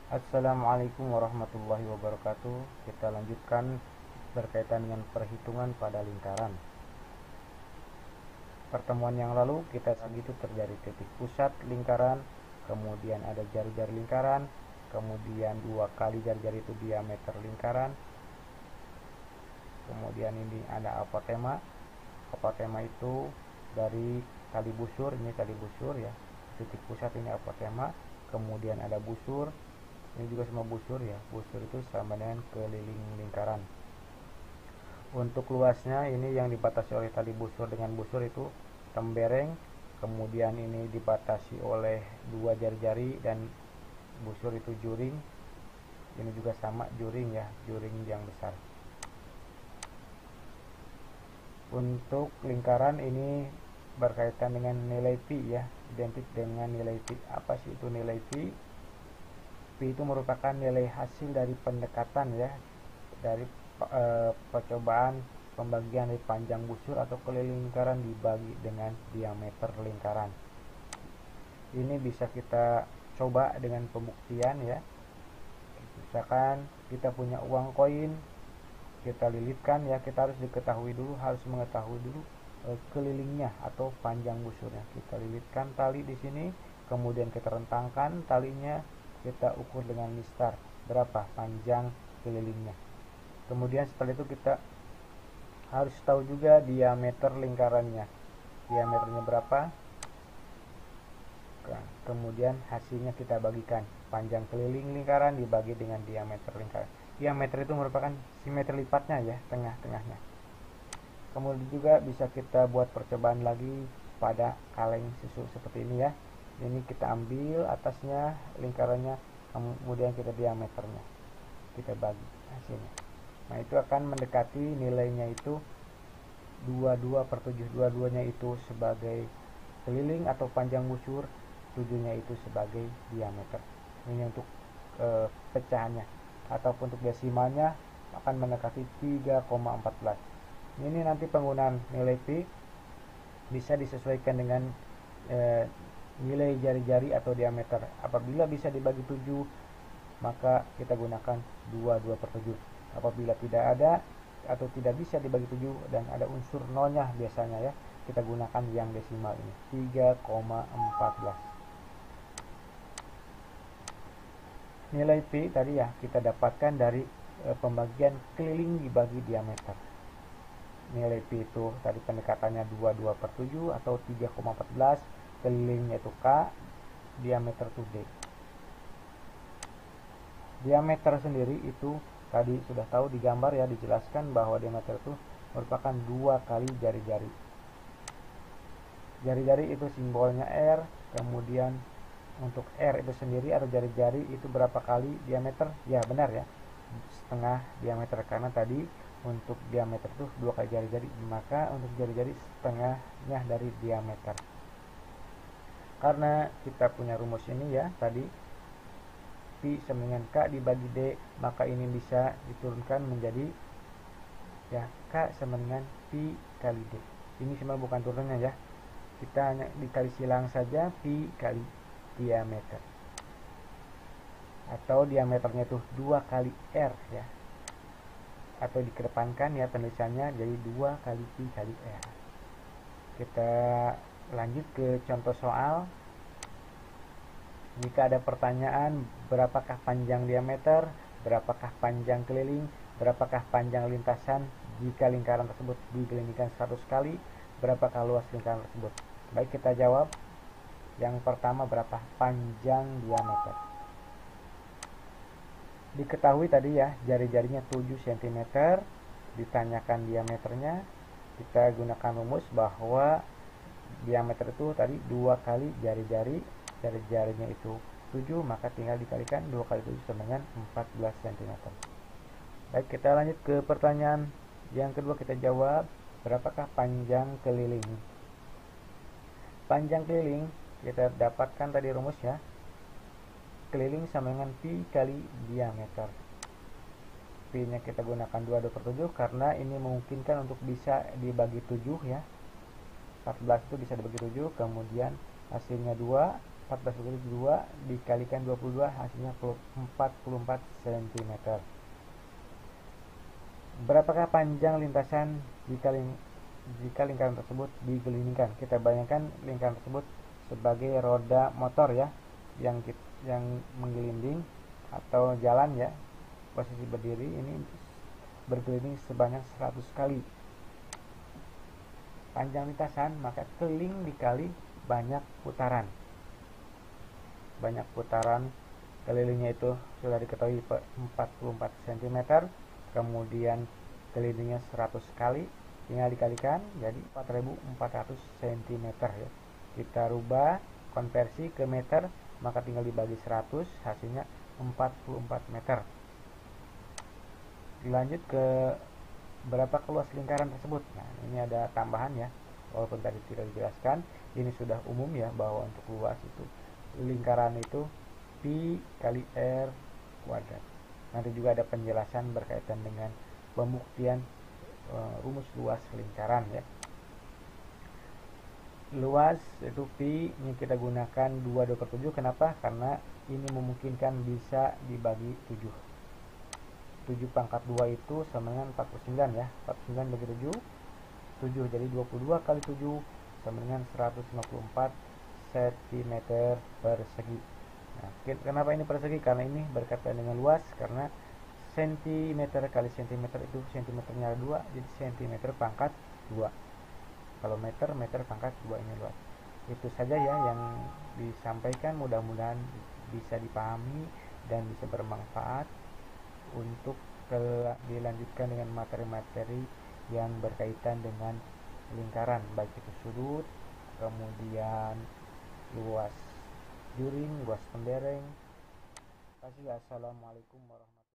Assalamualaikum warahmatullahi wabarakatuh. Kita lanjutkan berkaitan dengan perhitungan pada lingkaran. Pertemuan yang lalu kita segitu terjadi titik pusat lingkaran, kemudian ada jari-jari lingkaran, kemudian dua kali jari-jari itu diameter lingkaran, kemudian ini ada apotema. Apotema itu dari tali busur, ini tali busur ya, titik pusat ini apotema, kemudian ada busur. Ini juga semua busur ya, busur itu sama dengan keliling lingkaran. Untuk luasnya ini yang dibatasi oleh tali busur dengan busur itu tembereng, kemudian ini dibatasi oleh dua jari-jari dan busur itu juring. Ini juga sama juring ya, juring yang besar. Untuk lingkaran ini berkaitan dengan nilai pi ya, identik dengan nilai pi. Apa sih itu nilai pi? Pi itu merupakan nilai hasil dari pendekatan ya, dari percobaan pembagian dari panjang busur atau keliling lingkaran dibagi dengan diameter lingkaran. Ini bisa kita coba dengan pembuktian ya. Misalkan kita punya uang koin, kita lilitkan ya, kita harus mengetahui dulu kelilingnya atau panjang busurnya. Kita lilitkan tali di sini, kemudian kita rentangkan talinya, kita ukur dengan mistar berapa panjang kelilingnya. Kemudian setelah itu kita harus tahu juga diameter lingkarannya, diameternya berapa. Kemudian hasilnya kita bagikan, panjang keliling lingkaran dibagi dengan diameter lingkaran. Diameter itu merupakan simetri lipatnya ya, tengah-tengahnya. Kemudian juga bisa kita buat percobaan lagi pada kaleng susu seperti ini ya. Ini kita ambil atasnya lingkarannya, kemudian kita diameternya, kita bagi hasilnya. Nah itu akan mendekati nilainya itu 22/7. Dua-duanya itu sebagai keliling atau panjang busur, 7-nya itu sebagai diameter. Ini untuk pecahannya, ataupun untuk desimalnya akan mendekati 3,14. Ini nanti penggunaan nilai pi bisa disesuaikan dengan nilai jari-jari atau diameter. Apabila bisa dibagi 7, maka kita gunakan 22/7. Apabila tidak ada atau tidak bisa dibagi 7 dan ada unsur nolnya biasanya ya, kita gunakan yang desimal ini, 3,14. Nilai pi tadi ya kita dapatkan dari pembagian keliling dibagi diameter. Nilai pi itu tadi pendekatannya 22/7 atau 3,14, kelilingnya itu K, diameter itu D. Diameter sendiri itu tadi sudah tahu di gambar ya, dijelaskan bahwa diameter itu merupakan 2 kali jari-jari. Jari-jari itu simbolnya R, kemudian untuk R itu sendiri atau jari-jari itu berapa kali diameter? Ya benar ya, setengah diameter, karena tadi untuk diameter itu 2 kali jari-jari, maka untuk jari-jari setengahnya dari diameter. Karena kita punya rumus ini ya tadi, pi sama dengan K dibagi D, maka ini bisa diturunkan menjadi ya K sama dengan pi kali D. Ini semua bukan turunannya ya, kita hanya dikali silang saja pi kali diameter, atau diameternya itu 2 kali R ya, atau dikedepankan ya penulisannya jadi 2 kali pi kali R. Kita lanjut ke contoh soal. Jika ada pertanyaan berapakah panjang diameter, berapakah panjang keliling, berapakah panjang lintasan jika lingkaran tersebut digelindingkan 100 kali, berapakah luas lingkaran tersebut. Baik, kita jawab. Yang pertama, berapa panjang diameter. Diketahui tadi ya, jari-jarinya 7 cm, ditanyakan diameternya. Kita gunakan rumus bahwa diameter itu tadi 2 kali jari-jari, jari-jarinya itu 7, maka tinggal dikalikan 2 kali 7 sama dengan 14 cm. Baik, kita lanjut ke pertanyaan yang kedua. Kita jawab, berapakah panjang keliling. Panjang keliling kita dapatkan tadi rumusnya, keliling sama dengan pi kali diameter. Pi nya kita gunakan 22/7 karena ini memungkinkan untuk bisa dibagi 7 ya. 14 itu bisa dibagi 7, kemudian hasilnya 2, 14,2 dikalikan 22 hasilnya 44 cm. Berapakah panjang lintasan jika lingkaran tersebut digelindingkan? Kita bayangkan lingkaran tersebut sebagai roda motor ya, yang menggelinding atau jalan ya. Posisi berdiri ini bergelinding sebanyak 100 kali. Panjang lintasan maka keliling dikali banyak putaran. Banyak putaran kelilingnya itu sudah diketahui 44 cm, kemudian kelilingnya 100 kali, tinggal dikalikan jadi 4400 cm ya. Kita rubah konversi ke meter, maka tinggal dibagi 100, hasilnya 44 meter. Dilanjut ke berapa luas lingkaran tersebut. Nah, ini ada tambahan ya, walaupun tadi tidak dijelaskan, ini sudah umum ya, bahwa untuk luas itu lingkaran itu pi kali r kuadrat. Nanti juga ada penjelasan berkaitan dengan pembuktian rumus luas lingkaran ya. Luas itu pi, ini kita gunakan 22/7. Kenapa? Karena ini memungkinkan bisa dibagi 7. 7 pangkat 2 itu sama dengan 49 ya. 49 bagi 7, 7 jadi 22 kali 7 sama dengan 154 cm persegi. Nah, kenapa ini persegi? Karena ini berkaitan dengan luas, karena cm kali cm itu cm-nya 2, jadi cm pangkat 2. Kalau meter, meter pangkat 2 ini luas. Itu saja ya yang disampaikan, mudah-mudahan bisa dipahami dan bisa bermanfaat untuk dilanjutkan dengan materi-materi yang berkaitan dengan lingkaran, baik itu sudut, kemudian luas juring, luas pendereng. Assalamualaikum warahmatullahi wabarakatuh.